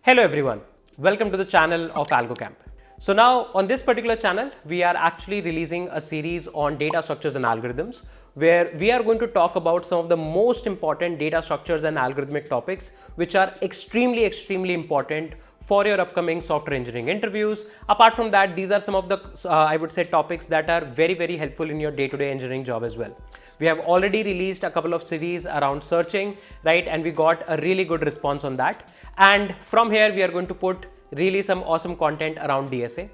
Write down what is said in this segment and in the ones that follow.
Hello everyone, welcome to the channel of Algocamp. So now on this particular channel, we are actually releasing a series on data structures and algorithms where we are going to talk about some of the most important data structures and algorithmic topics which are extremely important for your upcoming software engineering interviews. Apart from that, these are some of the I would say topics that are very helpful in your day-to-day engineering job as well. We have already released a couple of series around searching, right? And we got a really good response on that. And from here, we are going to put really some awesome content around DSA.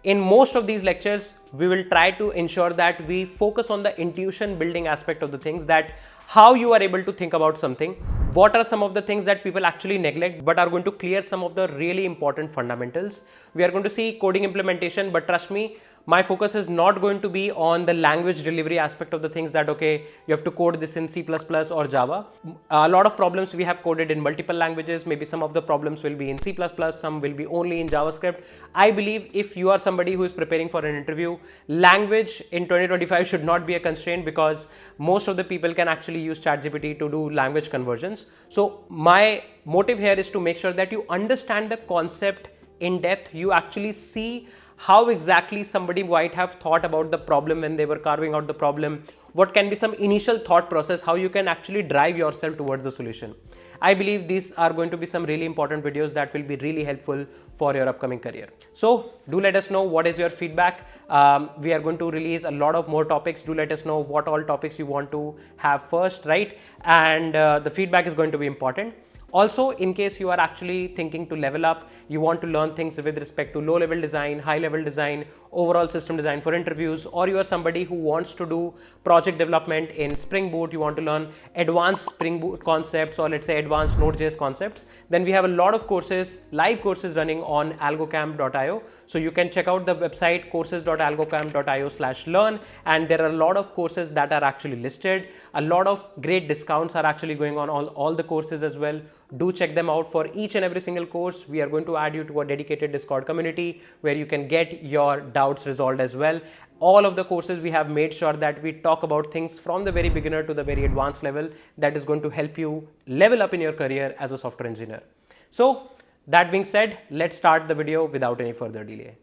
In most of these lectures, we will try to ensure that we focus on the intuition building aspect of the things, that how you are able to think about something, what are some of the things that people actually neglect but are going to clear some of the really important fundamentals. We are going to see coding implementation, but trust me, my focus is not going to be on the language delivery aspect of the things, that okay, you have to code this in C++ or Java. A lot of problems we have coded in multiple languages. Maybe some of the problems will be in C++, some will be only in JavaScript. I believe if you are somebody who is preparing for an interview, language in 2025 should not be a constraint, because most of the people can actually use ChatGPT to do language conversions. So my motive here is to make sure that you understand the concept in depth. You actually see how exactly somebody might have thought about the problem when they were carving out the problem, what can be some initial thought process, how you can actually drive yourself towards the solution. I believe these are going to be some really important videos that will be really helpful for your upcoming career. So do let us know what is your feedback. We are going to release a lot of more topics. Do let us know what all topics you want to have first, right? And the feedback is going to be important. Also, in case you are actually thinking to level up, you want to learn things with respect to low-level design, high-level design, overall system design for interviews, or you are somebody who wants to do project development in Spring Boot, you want to learn advanced Spring Boot concepts, or let's say advanced Node.js concepts, then we have a lot of courses, live courses running on algocamp.io. So you can check out the website courses.algocamp.io/learn, and there are a lot of courses that are actually listed. A lot of great discounts are actually going on all the courses as well. Do check them out. For each and every single course, we are going to add you to a dedicated Discord community where you can get your doubts resolved as well. All of the courses, we have made sure that we talk about things from the very beginner to the very advanced level that is going to help you level up in your career as a software engineer. So that being said, let's start the video without any further delay.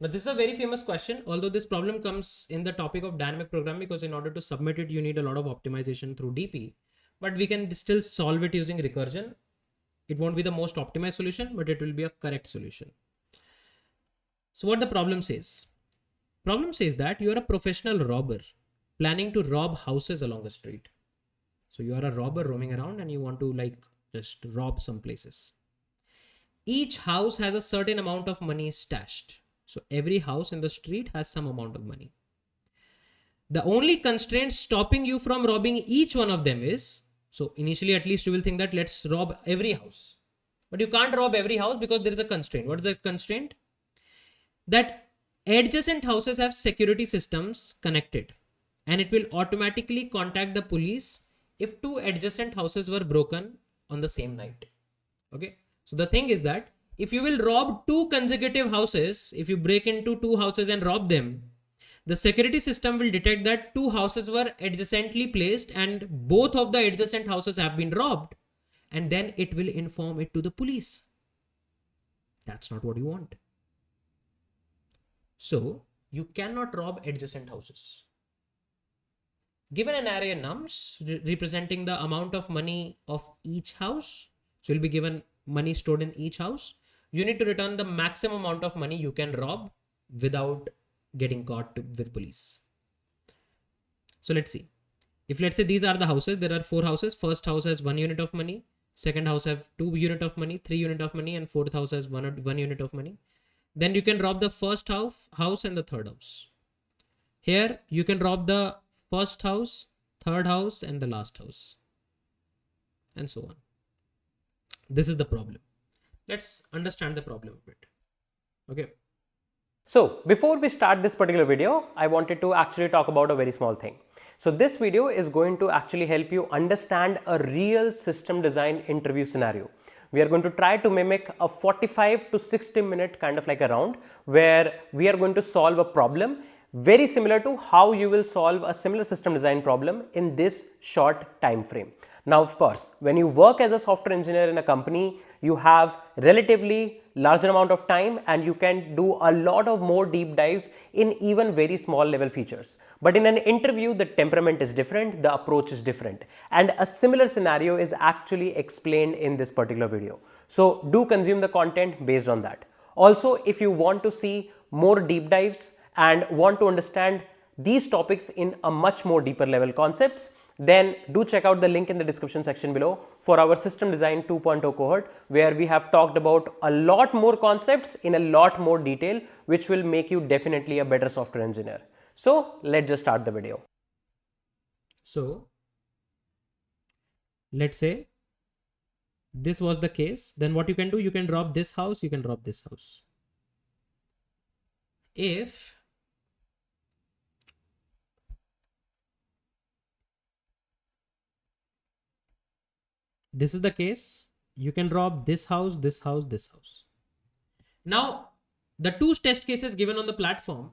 Now, this is a very famous question, although this problem comes in the topic of dynamic programming, because in order to submit it, you need a lot of optimization through DP. But we can still solve it using recursion. It won't be the most optimized solution, but it will be a correct solution. So what the problem says? Problem says that you are a professional robber planning to rob houses along a street. So you are a robber roaming around and you want to just rob some places. Each house has a certain amount of money stashed. So every house in the street has some amount of money. The only constraint stopping you from robbing each one of them is, so initially at least you will think that let's rob every house. But you can't rob every house because there is a constraint. What is the constraint? That adjacent houses have security systems connected, and it will automatically contact the police if two adjacent houses were broken on the same night. Okay. So the thing is that if you will rob two consecutive houses, if you break into two houses and rob them, the security system will detect that two houses were adjacently placed and both of the adjacent houses have been robbed, and then it will inform it to the police. That's not what you want. So you cannot rob adjacent houses. Given an array of nums representing the amount of money of each house, so you'll be given money stored in each house. You need to return the maximum amount of money you can rob without getting caught with police. So let's see. If let's say these are the houses, there are four houses. First house has 1 unit of money. Second house have 2 unit of money, 3 unit of money, and fourth house has 1 unit of money. Then you can rob the first house and the third house. Here you can rob the first house, third house, and the last house, and so on. This is the problem. Let's understand the problem a bit. Okay. So before we start this particular video, I wanted to actually talk about a very small thing. So this video is going to actually help you understand a real system design interview scenario. We are going to try to mimic a 45 to 60 minute kind of like a round where we are going to solve a problem very similar to how you will solve a similar system design problem in this short time frame. Now, of course, when you work as a software engineer in a company, you have relatively larger amount of time and you can do a lot of more deep dives in even very small level features. But in an interview, the temperament is different, the approach is different, and a similar scenario is actually explained in this particular video. So do consume the content based on that. Also, if you want to see more deep dives and want to understand these topics in a much more deeper level concepts, then do check out the link in the description section below for our System Design 2.0 cohort, where we have talked about a lot more concepts in a lot more detail, which will make you definitely a better software engineer. So let's just start the video. So let's say this was the case. Then what you can do, you can drop this house, you can drop this house. If this is the case, you can drop this house, this house, this house. Now, the two test cases given on the platform,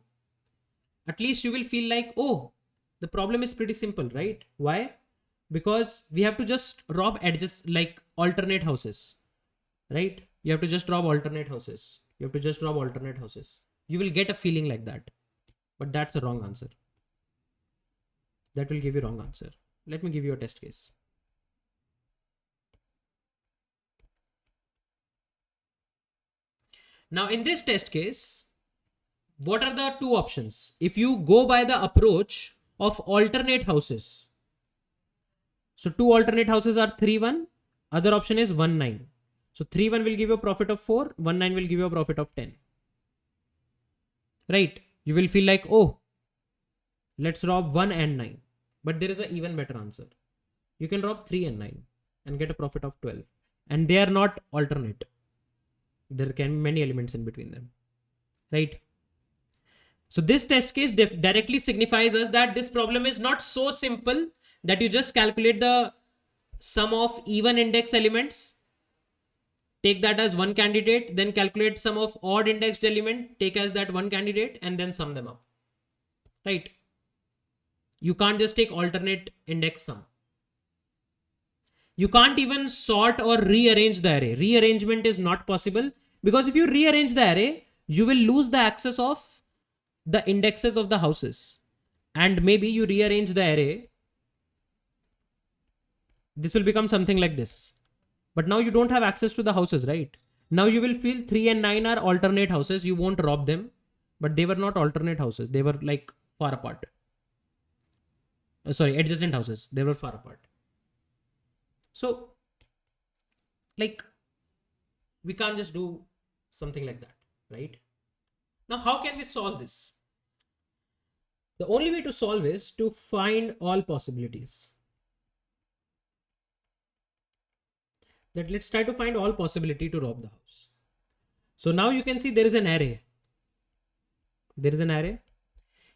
at least you will feel like, oh, the problem is pretty simple, right? Why? Because we have to just drop edges, like alternate houses, right? You have to just drop alternate houses. You have to just drop alternate houses. You will get a feeling like that. But that's a wrong answer. That will give you wrong answer. Let me give you a test case. Now in this test case, what are the two options? If you go by the approach of alternate houses, so two alternate houses are 3, 1. Other option is 1, 9. So 3, 1 will give you a profit of 4. 1, 9 will give you a profit of 10. Right? You will feel like, oh, let's drop 1 and 9. But there is an even better answer. You can drop 3 and 9 and get a profit of 12. And they are not alternate. There can be many elements in between them. Right? So this test case directly signifies us that this problem is not so simple that you just calculate the sum of even index elements, take that as one candidate, then calculate sum of odd indexed element, take as that one candidate, and then sum them up. Right? You can't just take alternate index sum. You can't even sort or rearrange the array. Rearrangement is not possible, because if you rearrange the array, you will lose the access of the indexes of the houses. And maybe you rearrange the array, this will become something like this. But now you don't have access to the houses, right? Now you will feel 3 and 9 are alternate houses. You won't rob them, but they were not alternate houses. They were like far apart. Sorry, adjacent houses. They were far apart. So, like, we can't just do something like that, right? Now, how can we solve this? The only way to solve is to find all possibilities. That let's try to find all possibility to rob the house. So now you can see there is an array. There is an array.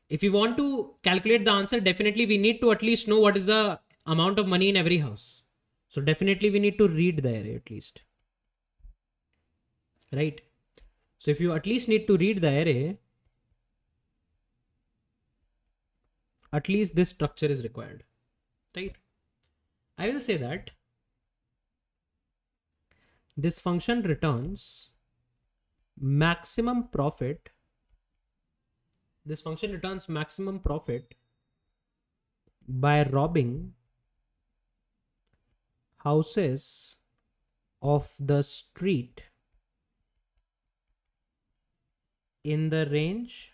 If you want to calculate the answer, definitely we need to at least know what is the amount of money in every house. So definitely we need to read the array at least. Right? So if you at least need to read the array, at least this structure is required. Right? I will say that this function returns maximum profit. This function returns maximum profit by robbing houses of the street in the range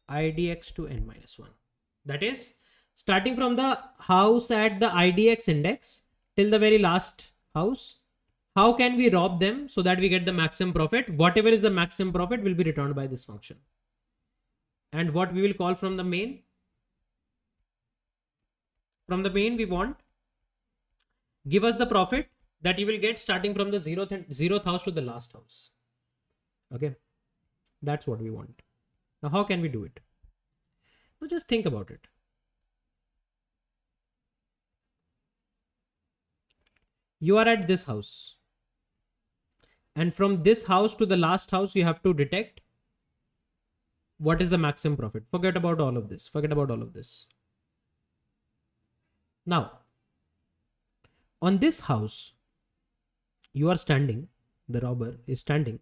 IDX to n minus 1. That is, starting from the house at the IDX index till the very last house, how can we rob them so that we get the maximum profit? Whatever is the maximum profit will be returned by this function. And what we will call from the main? From the main we want, give us the profit that you will get starting from the 0th house to the last house. Okay, that's what we want. Now how can we do it? Now just think about it. You are at this house, and from this house to the last house you have to detect what is the maximum profit. Forget about all of this. Forget about all of this. Now, on this house, you are standing, the robber is standing,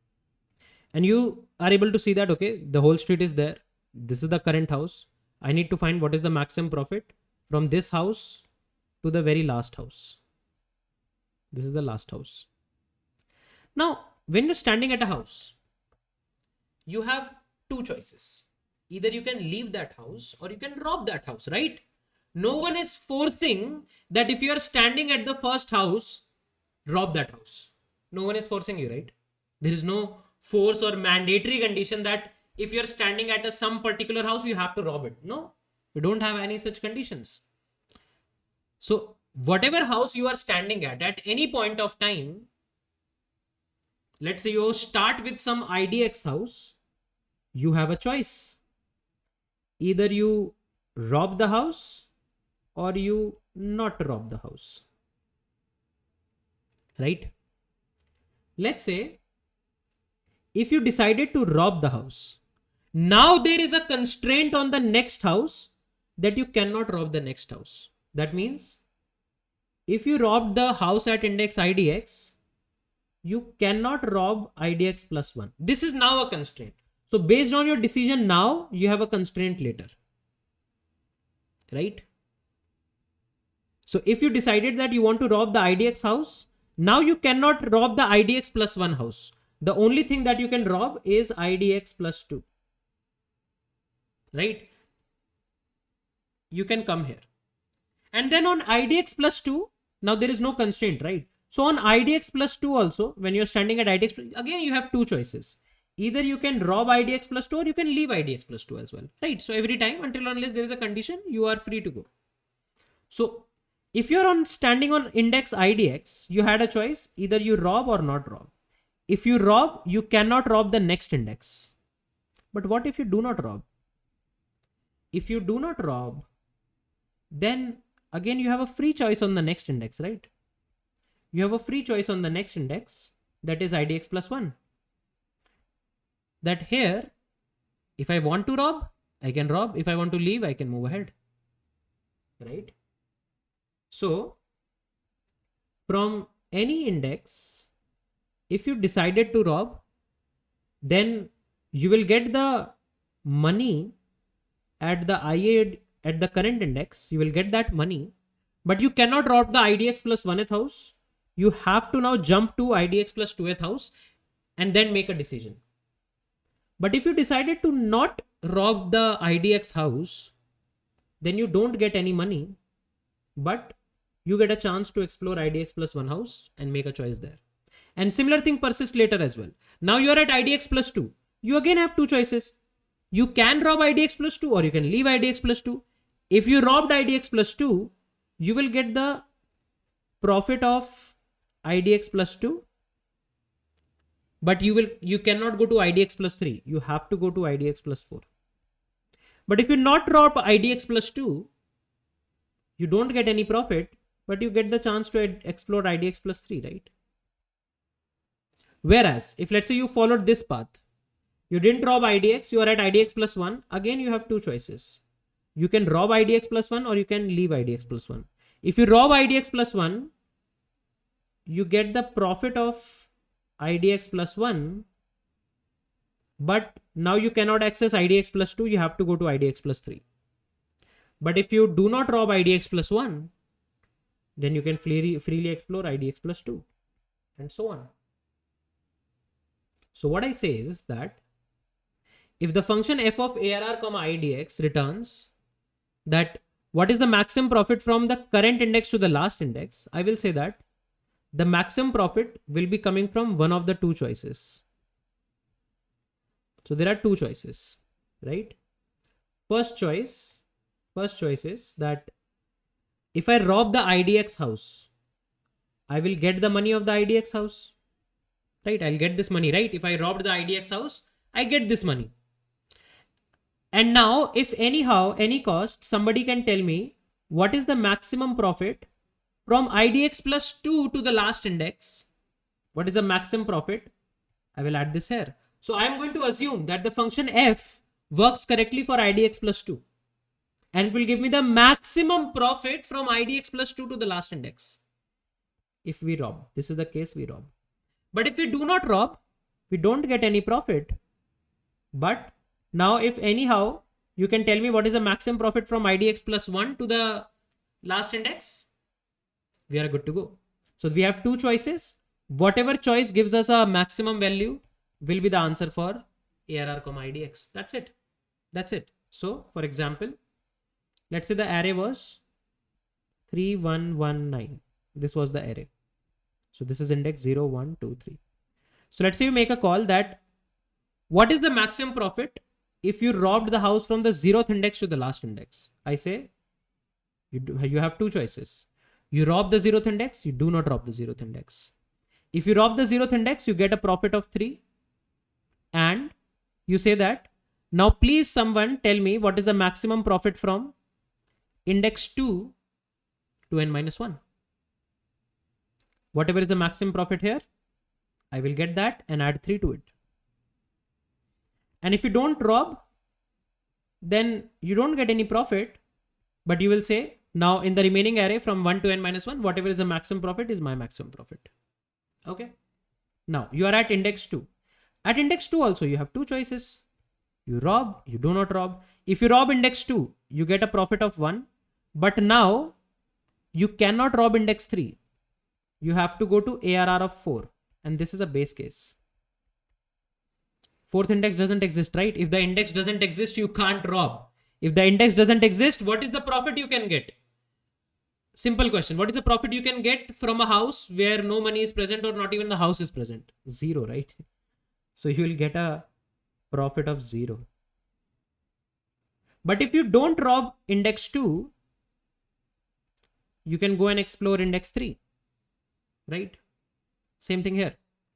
and you are able to see that, okay, the whole street is there. This is the current house. I need to find what is the maximum profit from this house to the very last house. This is the last house. Now, when you're standing at a house, you have two choices. Either you can leave that house or you can rob that house, right? No one is forcing that if you are standing at the first house, rob that house. No one is forcing you, right? There is no force or mandatory condition that if you're standing at some particular house, you have to rob it. No, you don't have any such conditions. So whatever house you are standing at any point of time, let's say you start with some IDX house, you have a choice. Either you rob the house or you not rob the house, right? Let's say if you decided to rob the house, now there is a constraint on the next house that you cannot rob the next house. That means if you robbed the house at index IDX, you cannot rob IDX plus 1. This is now a constraint. So based on your decision now, you have a constraint later, right? So if you decided that you want to rob the IDX house, now you cannot rob the IDX plus 1 house. The only thing that you can rob is IDX plus 2, right? You can come here. And then on IDX plus 2, now there is no constraint, right? So on IDX plus 2 also, when you're standing at IDX, again, you have two choices. Either you can rob IDX plus 2 or you can leave IDX plus 2 as well, right? So every time, until unless there is a condition, you are free to go. So if you're standing on index IDX, you had a choice, either you rob or not rob. If you rob, you cannot rob the next index. But what if you do not rob? If you do not rob, then again, you have a free choice on the next index, right? You have a free choice on the next index, that is IDX plus 1. That here, if I want to rob, I can rob. If I want to leave, I can move ahead, right? So from any index, if you decided to rob, then you will get the money at the IA at the current index. You will get that money, but you cannot rob the IDX plus 1th house. You have to now jump to IDX plus 2th house and then make a decision. But if you decided to not rob the IDX house, then you don't get any money, but you get a chance to explore IDX plus 1 house and make a choice there. And similar thing persists later as well. Now you're at IDX plus 2. You again have two choices. You can rob IDX plus 2 or you can leave IDX plus 2. If you robbed IDX plus 2, you will get the profit of IDX plus 2. But you cannot go to IDX plus 3. You have to go to IDX plus 4. But if you not rob IDX plus 2, you don't get any profit, but you get the chance to explore IDX plus 3, right? Whereas, if let's say you followed this path, you didn't rob IDX, you are at IDX plus 1, again you have two choices. You can rob IDX plus 1 or you can leave IDX plus 1. If you rob IDX plus 1, you get the profit of IDX plus 1, but now you cannot access IDX plus 2, you have to go to IDX plus 3. But if you do not rob IDX plus 1, then you can freely explore IDX plus 2 and so on. So what I say is that if the function f of ARR comma IDX returns that what is the maximum profit from the current index to the last index, I will say that the maximum profit will be coming from one of the two choices. So there are two choices, right? First choice is that if I rob the IDX house, I will get the money of the IDX house, right? I'll get this money, right? If I robbed the IDX house, I get this money. And now if anyhow, any cost, somebody can tell me what is the maximum profit from IDX plus 2 to the last index. What is the maximum profit? I will add this here. So I'm going to assume that the function f works correctly for IDX plus 2 and it will give me the maximum profit from IDX plus 2 to the last index. if we rob. This is the case we rob. But if we do not rob, we don't get any profit. But now if anyhow, you can tell me what is the maximum profit from IDX plus 1 to the last index. We are good to go. So we have two choices. Whatever choice gives us a maximum value will be the answer for ARR, IDX. That's it. That's it. So for example, let's say the array was 3119. This was the array. So this is index 0, 1, 2, 3. So let's say you make a call that what is the maximum profit if you robbed the house from the 0th index to the last index? I say you have two choices. You rob the 0th index, you do not rob the 0th index. If you rob the 0th index, you get a profit of 3. And you say that, now please someone tell me what is the maximum profit from index 2 to n minus 1. Whatever is the maximum profit here, I will get that and add 3 to it. And if you don't rob, then you don't get any profit, but you will say, now in the remaining array from 1 to n minus 1, whatever is the maximum profit is my maximum profit. Okay. Now you are at index 2. At index 2 also you have two choices. You rob, you do not rob. If you rob index 2, you get a profit of 1. But now you cannot rob index 3. You have to go to ARR of 4. And this is a base case. Fourth index doesn't exist, right? If the index doesn't exist, you can't rob. If the index doesn't exist, what is the profit you can get? Simple question. What is the profit you can get from a house where no money is present or not even the house is present? 0, right? So you will get a profit of 0. But if you don't rob index 2, you can go and explore index 3, right? Same thing here.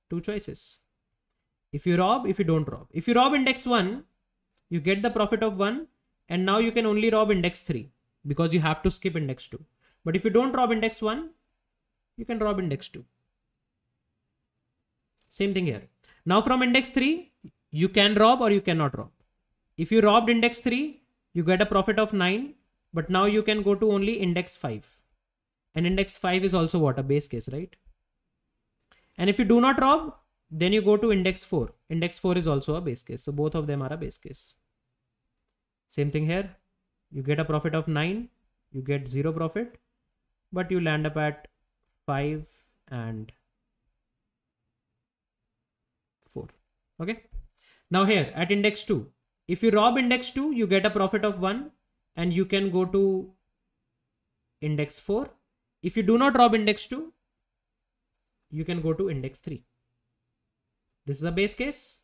Two choices. If you rob, if you don't rob. If you rob index 1, you get the profit of 1. And now you can only rob index 3 because you have to skip index 2. But if you don't rob index 1, you can rob index 2. Same thing here. Now from index 3, you can rob or you cannot rob. If you robbed index 3, you get a profit of 9. But now you can go to only index 5. And index 5 is also what? A base case, right? And if you do not rob, then you go to index 4. Index 4 is also a base case. So both of them are a base case. Same thing here. You get a profit of 9. You get 0 profit. But you land up at 5 and 4. Okay. Now here at index 2. If you rob index 2, you get a profit of 1. And you can go to index 4. If you do not rob index 2, you can go to index 3. This is a base case.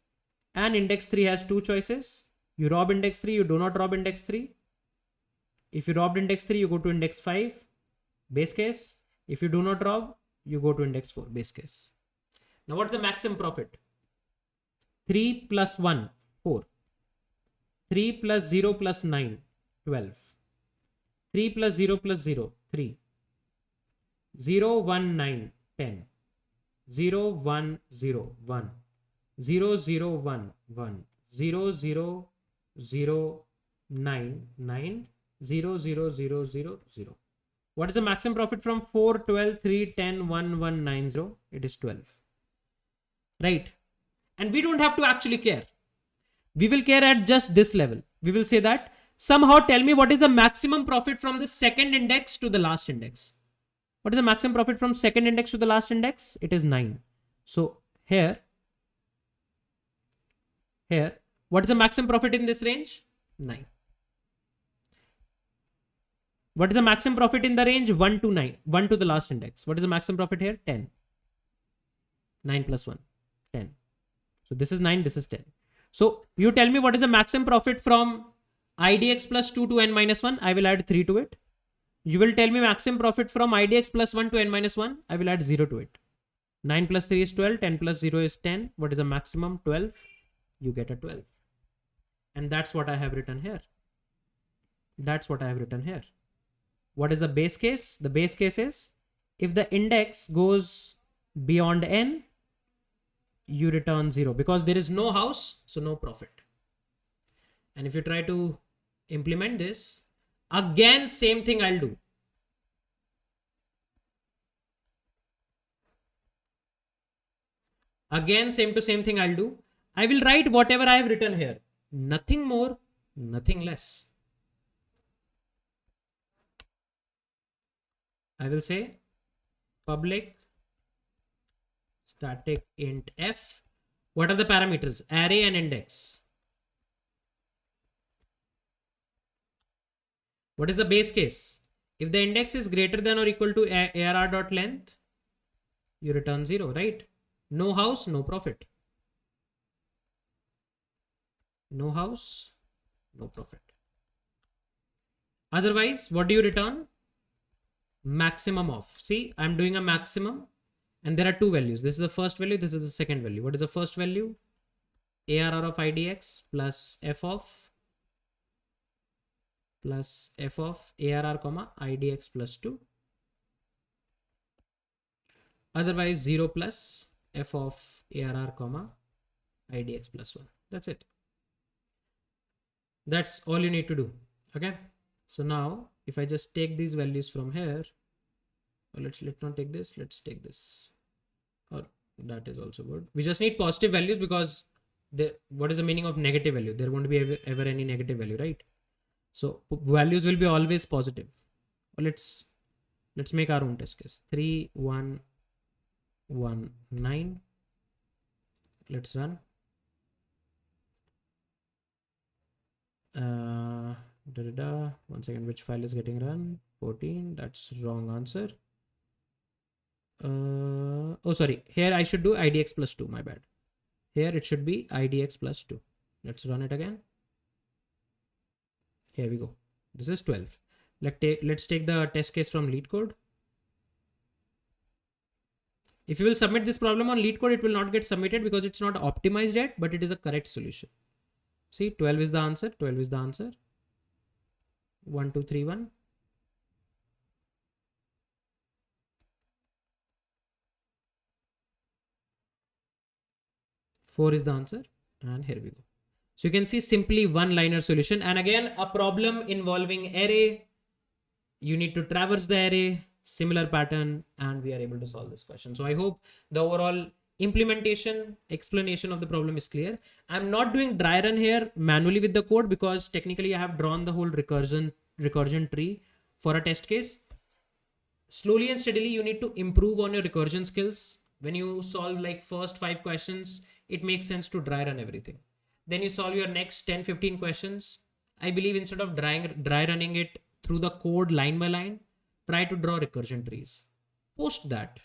And index 3 has two choices. You rob index 3, you do not rob index 3. If you robbed index 3, you go to index 5, base case. If you do not rob, you go to index 4, base case. Now what's the maximum profit? 3 plus 1, 4. 3 plus 0 plus 9, 12. 3 plus 0 plus 0, 3. 0, 1, 9, 10. 0, 1, 0, 1. 0, 0, 1, 1. 0, 0, 0, 9, 9. 0, 0, 0, 0, 0. What is the maximum profit from 4, 12, 3, 10, 1, 1, 9, 0? It is 12. Right? And we don't have to actually care. We will care at just this level. We will say that somehow tell me what is the maximum profit from the second index to the last index. What is the maximum profit from second index to the last index? It is 9. So here, what is the maximum profit in this range? 9. What is the maximum profit in the range 1 to 9? 1 to the last index. What is the maximum profit here? 10. 9 plus 1. 10. So this is 9, this is 10. So you tell me what is the maximum profit from IDX plus 2 to n minus 1. I will add 3 to it. You will tell me maximum profit from IDX plus 1 to n minus 1. I will add 0 to it. 9 plus 3 is 12. 10 plus 0 is 10. What is the maximum? 12. You get a 12. And that's what I have written here. That's what I have written here. What is the base case? The base case is if the index goes beyond n, you return 0 because there is no house, so no profit. And if you try to implement this, again, same thing I'll do. Again, same to same thing I'll do. I will write whatever I have written here. Nothing more, nothing less. I will say public static int f. What are the parameters? Array and index. What is the base case? If the index is greater than or equal to arr.length, you return 0, right? No house, no profit. No house, no profit. Otherwise, what do you return? Maximum of. See, I'm doing a maximum and there are two values. This is the first value, this is the second value. What is the first value? ARR of IDX plus f of ARR comma IDX plus 2. Otherwise 0 plus f of ARR comma IDX plus 1. That's it. That's all you need to do. Okay. So now if I just take these values from here, or let's not take this, let's take this. Or that is also good. We just need positive values because what is the meaning of negative value? There won't be ever any negative value, right? So values will be always positive. Or let's make our own test case. 3, 1, 1, 9. Let's run. 1 second, which file is getting run? 14. That's wrong answer. Oh, sorry. Here I should do IDX plus 2. My bad. Here it should be IDX plus 2. Let's run it again. Here we go. This is 12. Let's take the test case from LeetCode. If you will submit this problem on LeetCode, it will not get submitted because it's not optimized yet, but it is a correct solution. See, 12 is the answer. 12 is the answer. 1, 2, 3, 1. Four is the answer. And here we go. So you can see simply one-liner solution. And again, a problem involving array. You need to traverse the array, similar pattern, and we are able to solve this question. So I hope the overall implementation, explanation of the problem is clear. I'm not doing dry run here manually with the code because technically I have drawn the whole recursion tree for a test case. Slowly and steadily, you need to improve on your recursion skills. When you solve like first 5 questions, it makes sense to dry run everything. Then you solve your next 10, 15 questions. I believe instead of dry running it through the code line by line, try to draw recursion trees. Post that.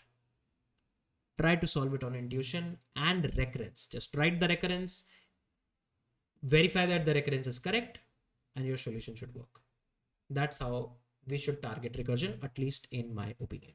Try to solve it on intuition and recurrence. Just write the recurrence, verify that the recurrence is correct, and your solution should work. That's how we should target recursion, at least in my opinion.